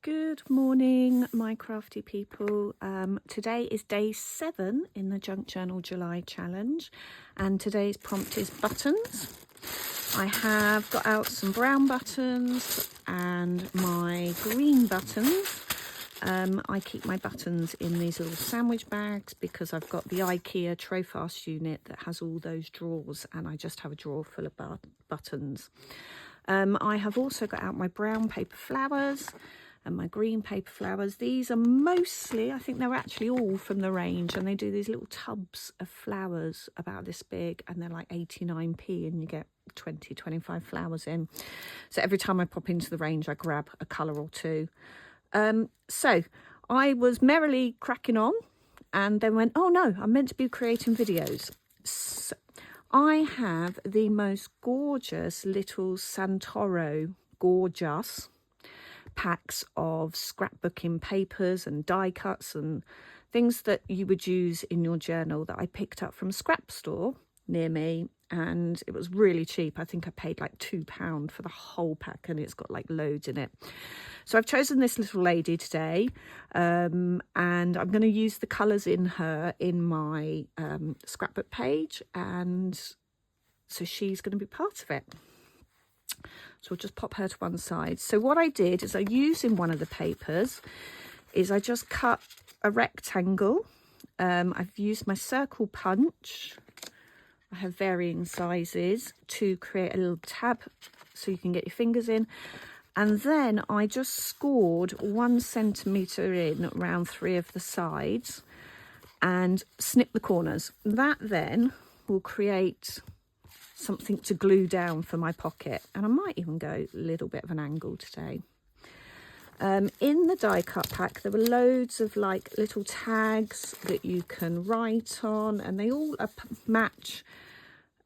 Good morning, my crafty people. Today is day 7 in the Junk Journal July challenge, and today's prompt is buttons. I have got out some brown buttons and my green buttons. I keep my buttons in these little sandwich bags because I've got the IKEA Trofast unit that has all those drawers, and I just have a drawer full of buttons. I have also got out my brown paper flowers and my green paper flowers. These are mostly, I think they're actually all from the range, and they do these little tubs of flowers about this big, and they're like 89p, and you get 25 flowers in. So every time I pop into the range, I grab a colour or two. So I was merrily cracking on and then went, oh no, I'm meant to be creating videos. So I have the most gorgeous little Santoro gorgeous packs of scrapbooking papers and die cuts and things that you would use in your journal that I picked up from a scrap store near me, and it was really cheap. I think I paid like £2 for the whole pack, and it's got like loads in it. So I've chosen this little lady today, and I'm going to use the colours in her in my scrapbook page, and so she's going to be part of it. So we'll just pop her to one side. So what I did is I used in one of the papers is I just cut a rectangle. I've used my circle punch. I have varying sizes to create a little tab so you can get your fingers in. And then I just scored 1 centimetre in around 3 of the sides and snip the corners. That then will create something to glue down for my pocket, and I might even go a little bit of an angle today. In the die cut pack there were loads of like little tags that you can write on, and they all match.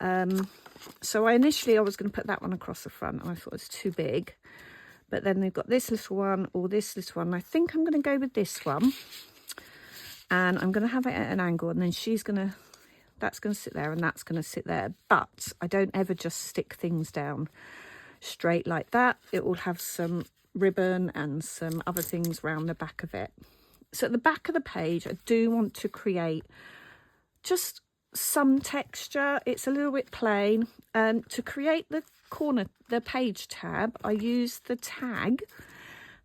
So I was going to put that one across the front, and I thought it was too big, but then they've got this little one or this little one. I think I'm going to go with this one, and I'm going to have it at an angle, and then that's going to sit there and that's going to sit there. But I don't ever just stick things down straight like that. It will have some ribbon and some other things around the back of it. So at the back of the page, I do want to create just some texture. It's a little bit plain. To create the page tab, I used the tag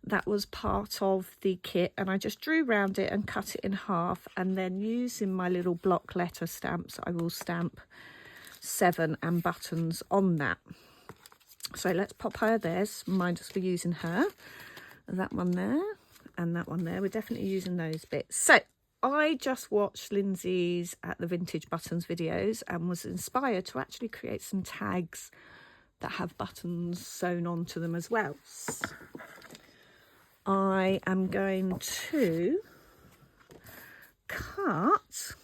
that was part of the kit, and I just drew around it and cut it in half, and then using my little block letter stamps I will stamp 7 and buttons on that. So let's pop her. There's mine just for using her, that one there and that one there. We're definitely using those bits. So I just watched Lindsay's at the Vintage Buttons videos and was inspired to actually create some tags that have buttons sewn onto them as well. I am going to cut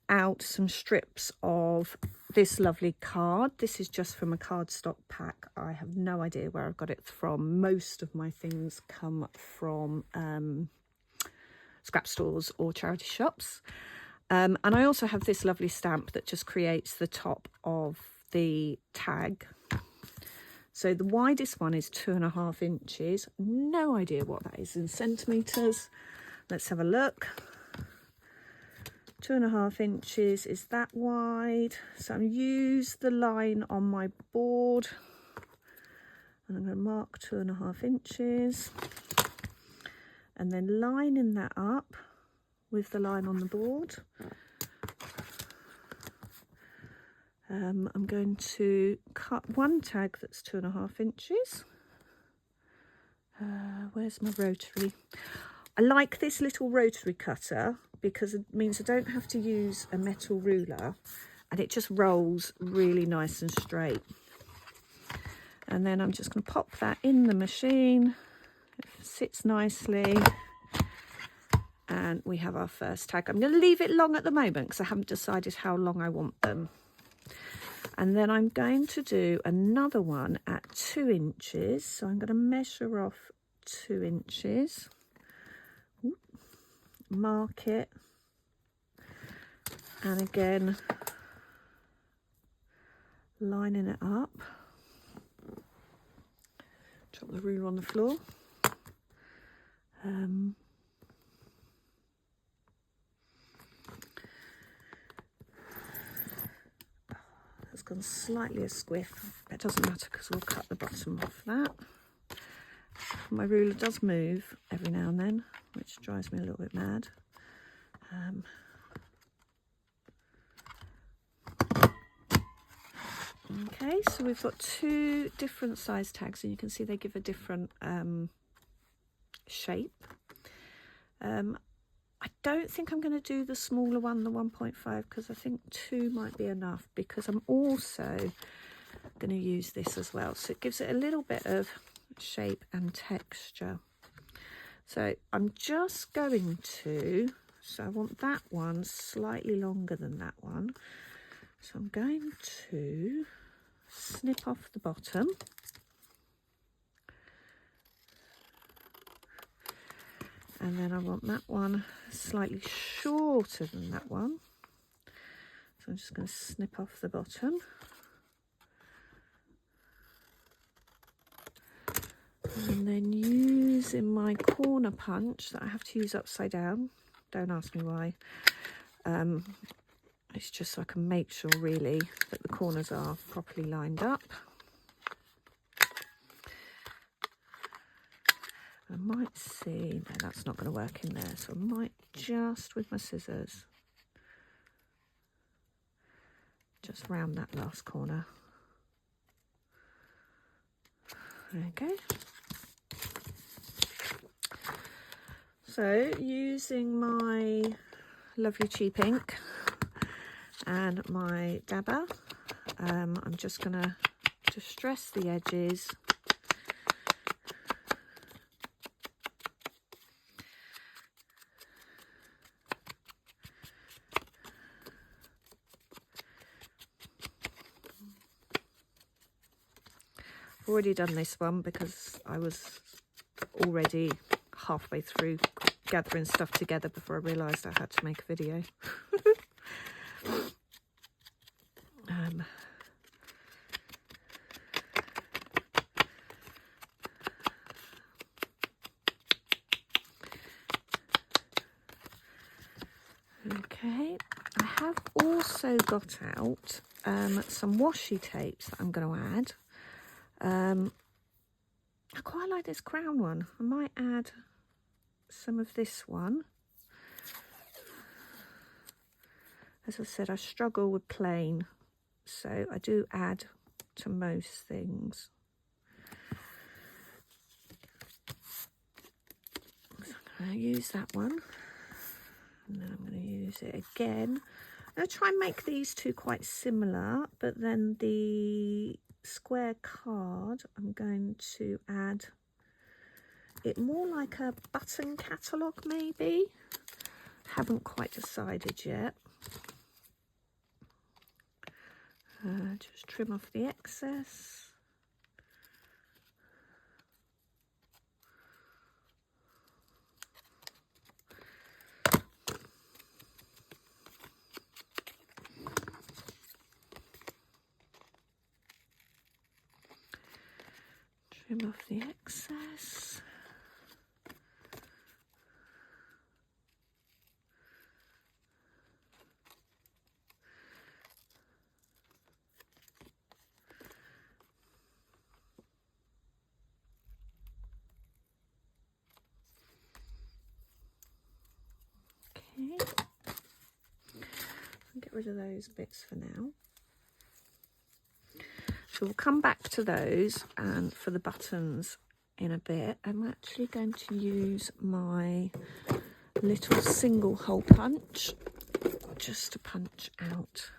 out some strips of this lovely card. This is just from a cardstock pack. I have no idea where I've got it from. Most of my things come from scrap stores or charity shops. And I also have this lovely stamp that just creates the top of the tag. So the widest one is 2.5 inches. No idea what that is in centimetres. Let's have a look. 2.5 inches is that wide. So I'm use the line on my board, and I'm going to mark 2.5 inches, and then lining that up with the line on the board. I'm going to cut one tag that's 2.5 inches. Where's my rotary? I like this little rotary cutter because it means I don't have to use a metal ruler, and it just rolls really nice and straight. And then I'm just going to pop that in the machine. It sits nicely. And we have our first tag. I'm going to leave it long at the moment because I haven't decided how long I want them. And then I'm going to do another one at 2 inches. So I'm going to measure off 2 inches. Mark it. And again, lining it up. Drop the ruler on the floor. It's gone slightly a squiff. It doesn't matter because we'll cut the bottom off that. My ruler does move every now and then, which drives me a little bit mad. Okay, so we've got two different size tags, and you can see they give a different shape. I don't think I'm going to do the smaller one, the 1.5, because I think 2 might be enough, because I'm also going to use this as well. So it gives it a little bit of shape and texture. So I'm just going to, so I want that one slightly longer than that one. So I'm going to snip off the bottom. And then I want that one slightly shorter than that one. So I'm just going to snip off the bottom. And then using my corner punch that I have to use upside down. Don't ask me why. It's just so I can make sure really that the corners are properly lined up. I might see, no, that's not going to work in there, so I might just with my scissors just round that last corner. Okay. So using my lovely cheap ink and my dabber, I'm just going to distress the edges. I've already done this one because I was already halfway through gathering stuff together before I realised I had to make a video. Okay, I have also got out some washi tapes that I'm going to add. I quite like this crown one. I might add some of this one. As I said, I struggle with plain, so I do add to most things. So I'm going to use that one, and then I'm going to use it again. I'm going to try and make these two quite similar, but then the square card, I'm going to add it more like a button catalogue maybe. Haven't quite decided yet. Just trim off the excess. Trim off the excess. Okay, I'll get rid of those bits for now. So we'll come back to those and for the buttons in a bit. I'm actually going to use my little single hole punch just to punch out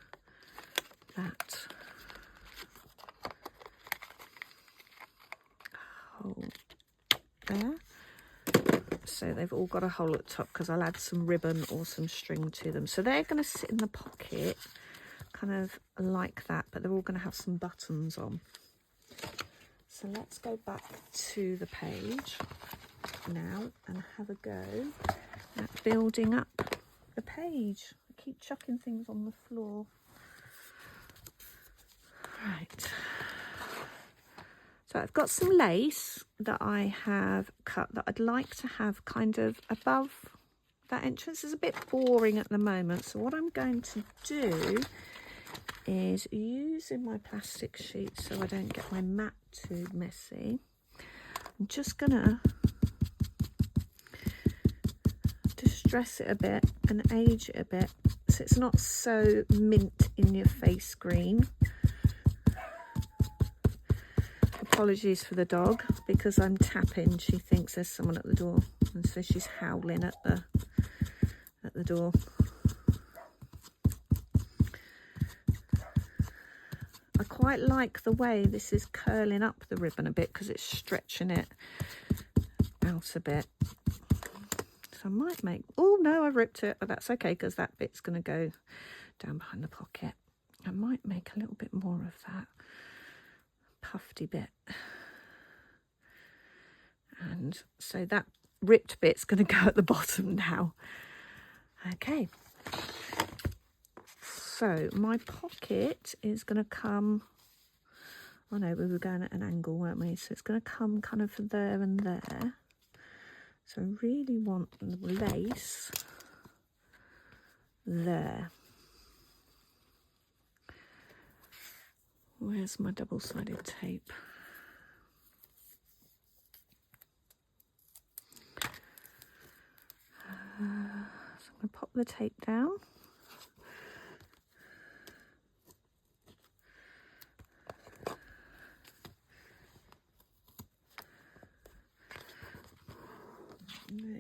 that hole there. So they've all got a hole at the top because I'll add some ribbon or some string to them. So they're going to sit in the pocket kind of like that, but they're all going to have some buttons on. So let's go back to the page now and have a go at building up the page. I keep chucking things on the floor. Right. So I've got some lace that I have cut that I'd like to have kind of above that entrance. Is a bit boring at the moment, so what I'm going to do is, using my plastic sheet so I don't get my mat too messy, I'm just gonna distress it a bit and age it a bit so it's not so mint in your face green. Apologies for the dog, because I'm tapping, she thinks there's someone at the door, and so she's howling at the door. I quite like the way this is curling up the ribbon a bit because it's stretching it out a bit. So I might make, oh no, I ripped it, but that's okay because that bit's going to go down behind the pocket. I might make a little bit more of that puffy bit. And so that ripped bit's going to go at the bottom now. Okay. So my pocket is going to come, oh no, we were going at an angle, weren't we? So it's going to come kind of there and there. So I really want the lace there. Where's my double-sided tape? So I'm going to pop the tape down.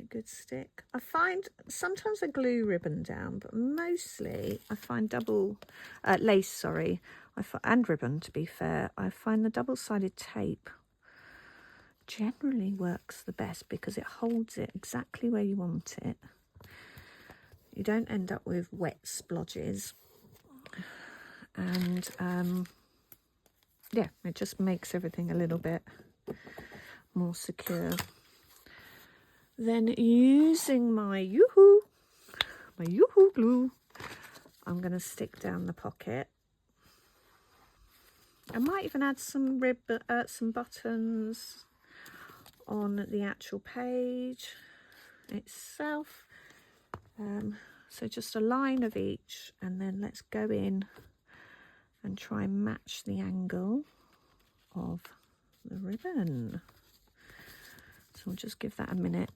Good stick. I find sometimes I glue ribbon down, but mostly I find lace, sorry, and ribbon, to be fair. I find the double-sided tape generally works the best because it holds it exactly where you want it. You don't end up with wet splodges, and yeah, it just makes everything a little bit more secure. Then, using my Yoo-Hoo glue, I'm going to stick down the pocket. I might even add some buttons on the actual page itself. So just a line of each, and then let's go in and try and match the angle of the ribbon. So we'll just give that a minute.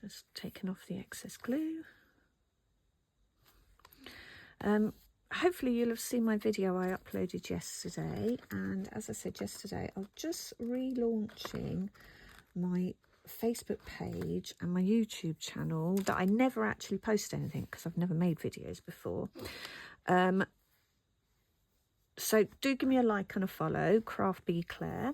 Just taking off the excess glue. Hopefully you'll have seen my video I uploaded yesterday, and as I said yesterday, I'm just relaunching my Facebook page and my YouTube channel that I never actually post anything because I've never made videos before. So do give me a like and a follow, Craft Bee Claire.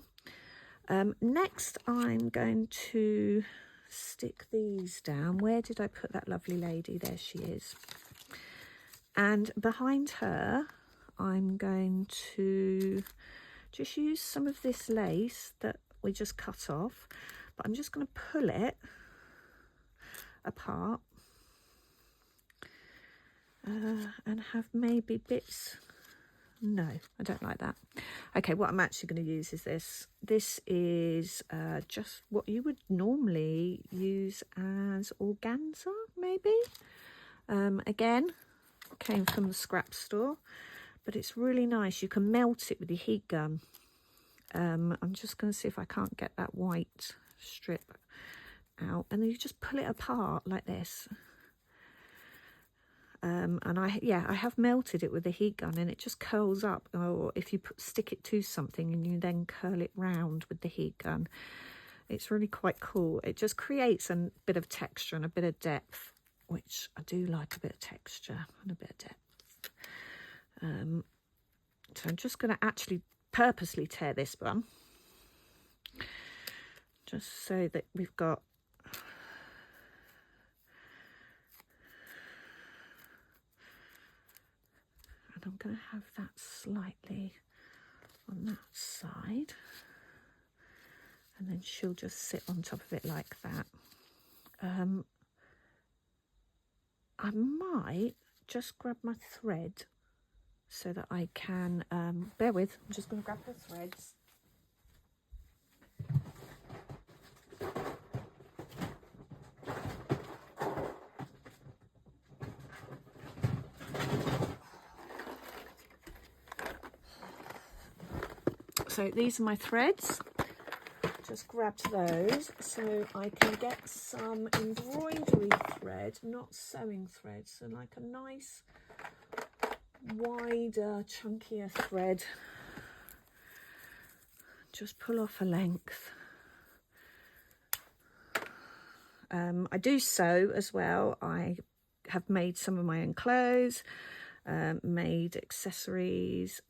Next I'm going to stick these down. Where did I put that lovely lady? There she is. And behind her I'm going to just use some of this lace that we just cut off, but I'm just going to pull it apart and have maybe bits. No, I don't like that. Okay, what I'm actually going to use is this. This is just what you would normally use as organza, maybe. Again, came from the scrap store, but it's really nice. You can melt it with your heat gun. I'm just going to see if I can't get that white strip out, and then you just pull it apart like this. And I have melted it with a heat gun, and it just curls up. Or if you stick it to something and you then curl it round with the heat gun, it's really quite cool. It just creates a bit of texture and a bit of depth, which I do like, a bit of texture and a bit of depth. So I'm just going to actually purposely tear this one, just so that we've got I'm going to have that slightly on that side, and then she'll just sit on top of it like that. I might just grab my thread so that I can, bear with, I'm just going to grab the threads. So these are my threads. Just grabbed those so I can get some embroidery thread, not sewing thread, so like a nice wider, chunkier thread. Just pull off a length. I do sew as well. I have made some of my own clothes, made accessories.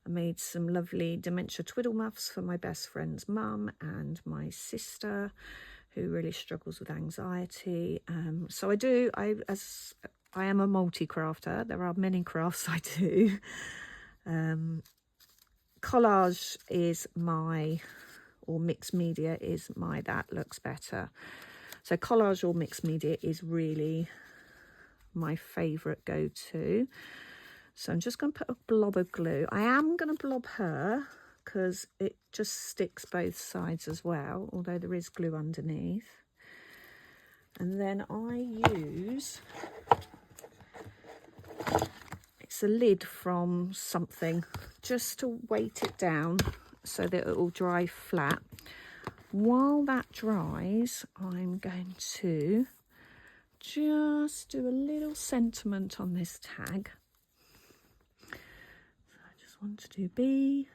I made some lovely dementia twiddle muffs for my best friend's mum and my sister, who really struggles with anxiety. So I am a multi-crafter. There are many crafts I do. Collage is or mixed media is that looks better. So collage or mixed media is really my favourite go-to. So I'm just going to put a blob of glue. I am going to blob her because it just sticks both sides as well, although there is glue underneath. And then I use, it's a lid from something, just to weight it down so that it will dry flat. While that dries, I'm going to just do a little sentiment on this tag. Want to do B.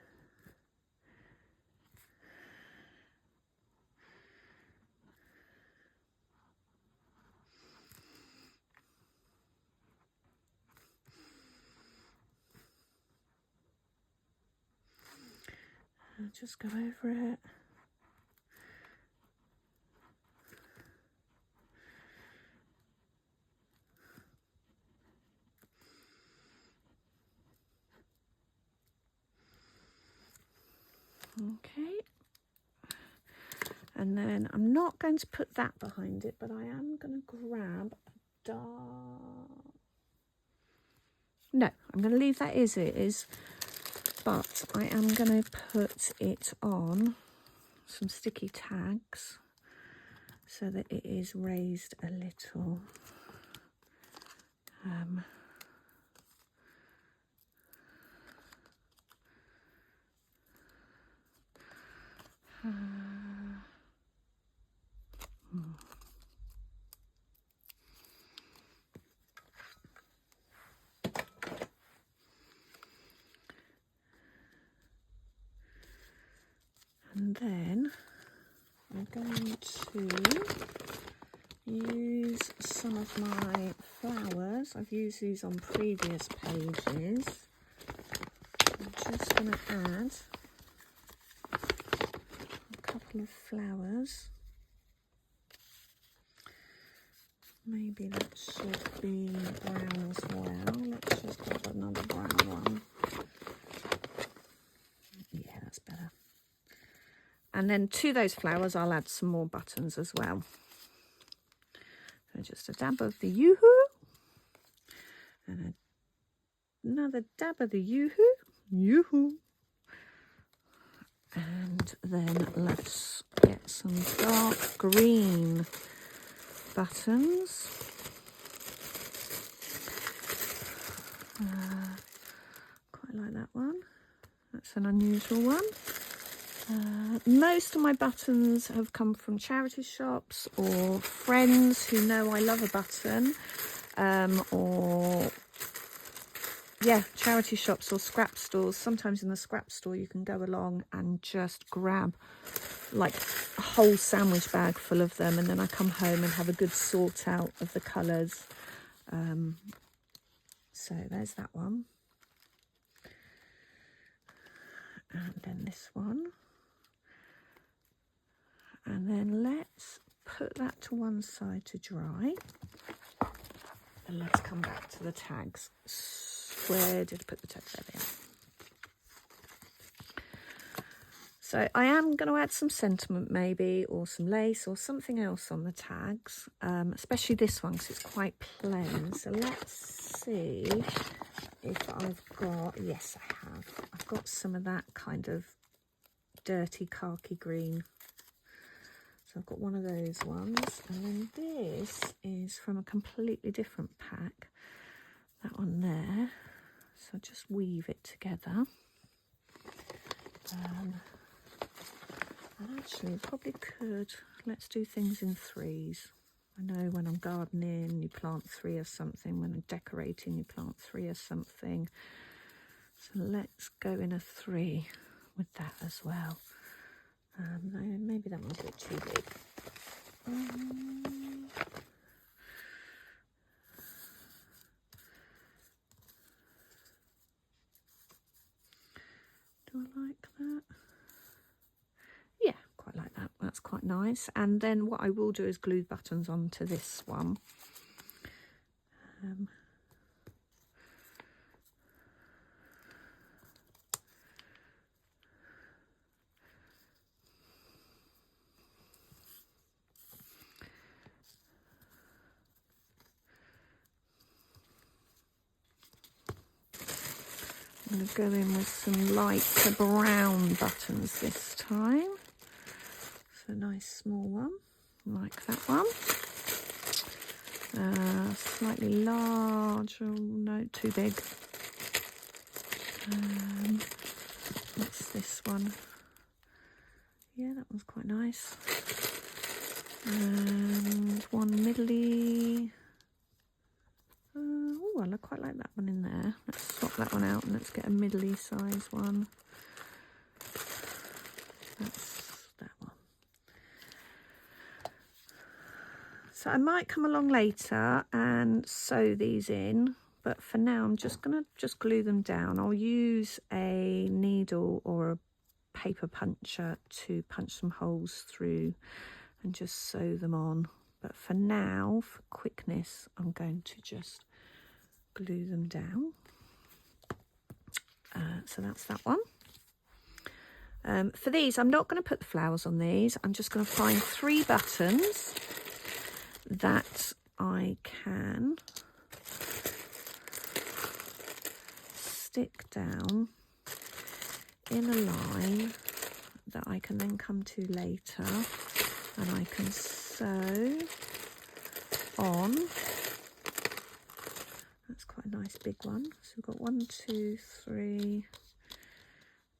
I'll just go over it. Okay, and then I'm not going to put that behind it, but I am going to grab a dark, no, I'm going to leave that as it is, but I am going to put it on some sticky tags so that it is raised a little. And then I'm going to use some of my flowers. I've used these on previous pages. I'm just going to add a couple of flowers. Maybe that should be brown as well. Let's just grab another brown one. Yeah, that's better. And then to those flowers, I'll add some more buttons as well. So just a dab of the Yoo-Hoo. And another dab of the Yoo-Hoo. Yoo-Hoo. And then let's get some dark green buttons. Quite like that one. That's an unusual one. Most of my buttons have come from charity shops or friends who know I love a button, or yeah, charity shops or scrap stores. Sometimes in the scrap store you can go along and just grab like a whole sandwich bag full of them, and then I come home and have a good sort out of the colours. So there's that one. And then this one. And then let's put that to one side to dry. And let's come back to the tags. Where did I put the tags? There they are. So I am going to add some sentiment maybe, or some lace or something else on the tags, especially this one because it's quite plain. So let's see if I've got, yes I have, I've got some of that kind of dirty khaki green. So I've got one of those ones, and then this is from a completely different pack, that one there. So I'll just weave it together. And actually probably could, let's do things in threes. I know when I'm gardening you plant 3 of something, when I'm decorating you plant 3 of something. So let's go in a 3 with that as well. No, maybe that one's a bit too big. Do I like that? Yeah, quite like that. That's quite nice. And then what I will do is glue buttons onto this one. I'm going to go in with some lighter brown buttons this time. So a nice small one, like that one. Slightly large, oh no, too big. What's this one? Yeah, that one's quite nice. And one middly. Oh, I quite like that one in there. Let's swap that one out and let's get a middly size one. That's that one. So I might come along later and sew these in, but for now I'm just going to glue them down. I'll use a needle or a paper puncher to punch some holes through and just sew them on. But for now, for quickness, I'm going to just glue them down. So that's that one. For these, I'm not going to put the flowers on these. I'm just going to find 3 buttons that I can stick down in a line that I can then come to later, and I can sew on. That's quite a nice big one. So we've got 1, 2, 3.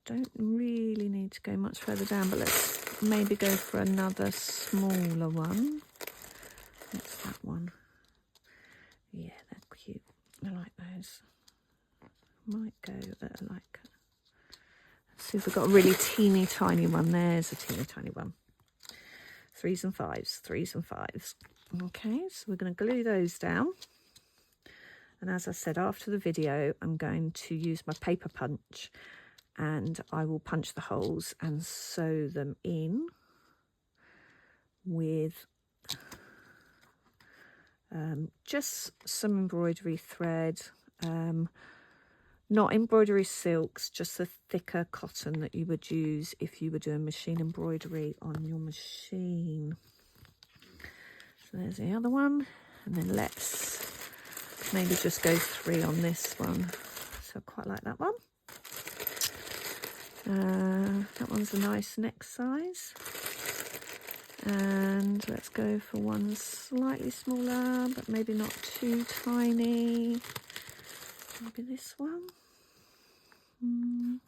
Don't really need to go much further down, but let's maybe go for another smaller one. What's that one? Yeah, they're cute. I like those. Might go at like, let's see if we've got a really teeny tiny one. There's a teeny tiny one. 3s and 5s, 3s and 5s. Okay, so we're going to glue those down. And as I said, after the video, I'm going to use my paper punch and I will punch the holes and sew them in with just some embroidery thread, not embroidery silks, just the thicker cotton that you would use if you were doing machine embroidery on your machine. So there's the other one, and then let's maybe just go 3 on this one. So I quite like that one. That one's a nice neck size. And let's go for one slightly smaller, but maybe not too tiny. Maybe this one.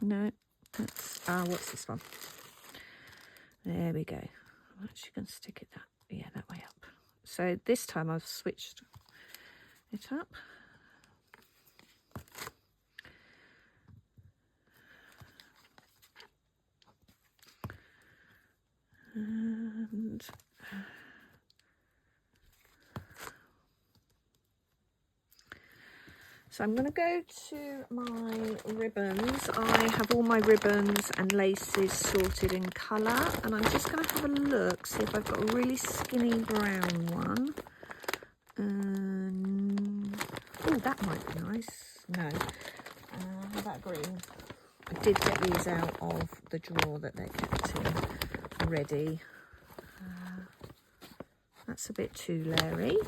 No, that's, what's this one? There we go. I'm actually going to stick it that way up. So this time I've switched it up. And so I'm going to go to my ribbons. I have all my ribbons and laces sorted in colour, and I'm just going to have a look, see if I've got a really skinny brown one. Oh, that might be nice. No. How about green? I did get these out of the drawer that they're kept in already. That's a bit too leery.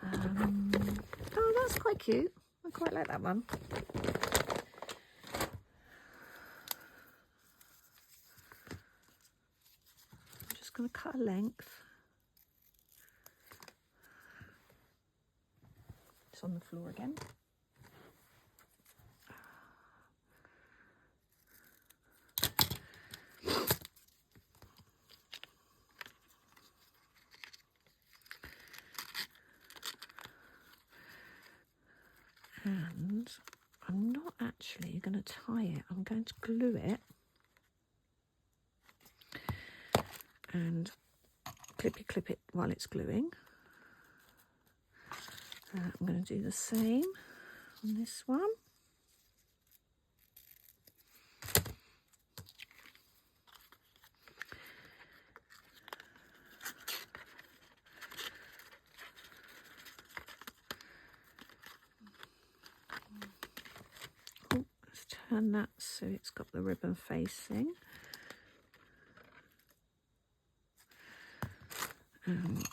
Oh, that's quite cute. I quite like that one. I'm just going to cut a length. It's on the floor again. And I'm not actually going to tie it. I'm going to glue it and clip it while it's gluing. I'm going to do the same on this one. Oh, let's turn that so it's got the ribbon facing.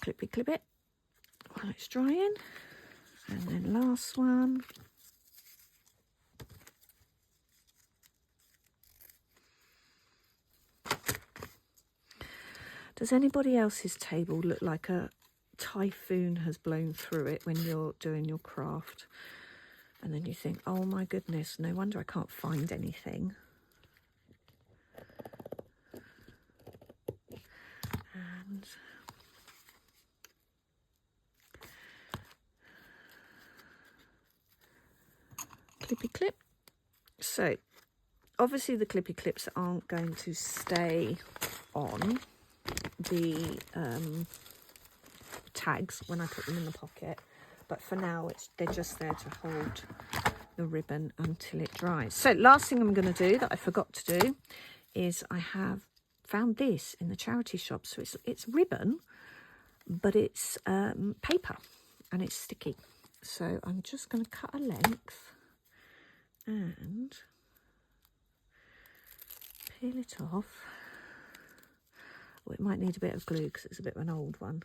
Clip it while it's drying. And then last one. Does anybody else's table look like a typhoon has blown through it when you're doing your craft? And then you think, oh my goodness, no wonder I can't find anything. And clippy clip. So obviously the clippy clips aren't going to stay on the tags when I put them in the pocket, but for now they're just there to hold the ribbon until it dries. So last thing I'm going to do that I forgot to do is I have found this in the charity shop. So it's ribbon, but it's paper and it's sticky. So I'm just going to cut a length and peel it off. Oh, it might need a bit of glue because it's a bit of an old one.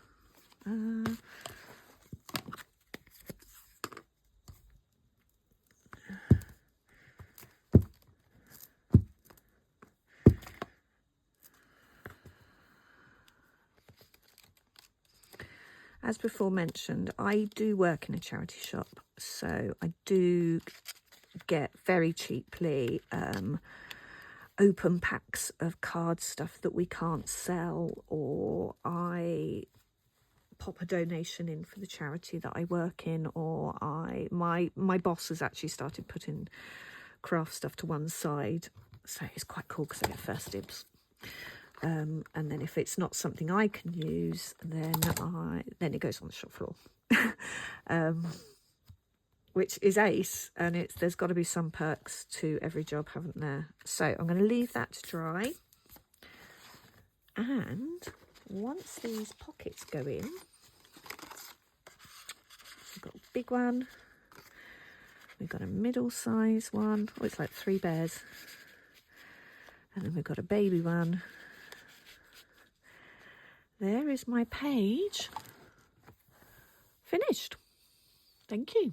As before mentioned, I do work in a charity shop, so I do get very cheaply open packs of card stuff that we can't sell, or I pop a donation in for the charity that I work in, or my boss has actually started putting craft stuff to one side, so it's quite cool because I get first dibs. And then if it's not something I can use, then it goes on the shop floor, which is ace. And there's got to be some perks to every job, haven't there? So I'm going to leave that to dry. And once these pockets go in, we've got a big one, we've got a middle size one. Oh, it's like 3 bears. And then we've got a baby one. There is my page finished. Thank you.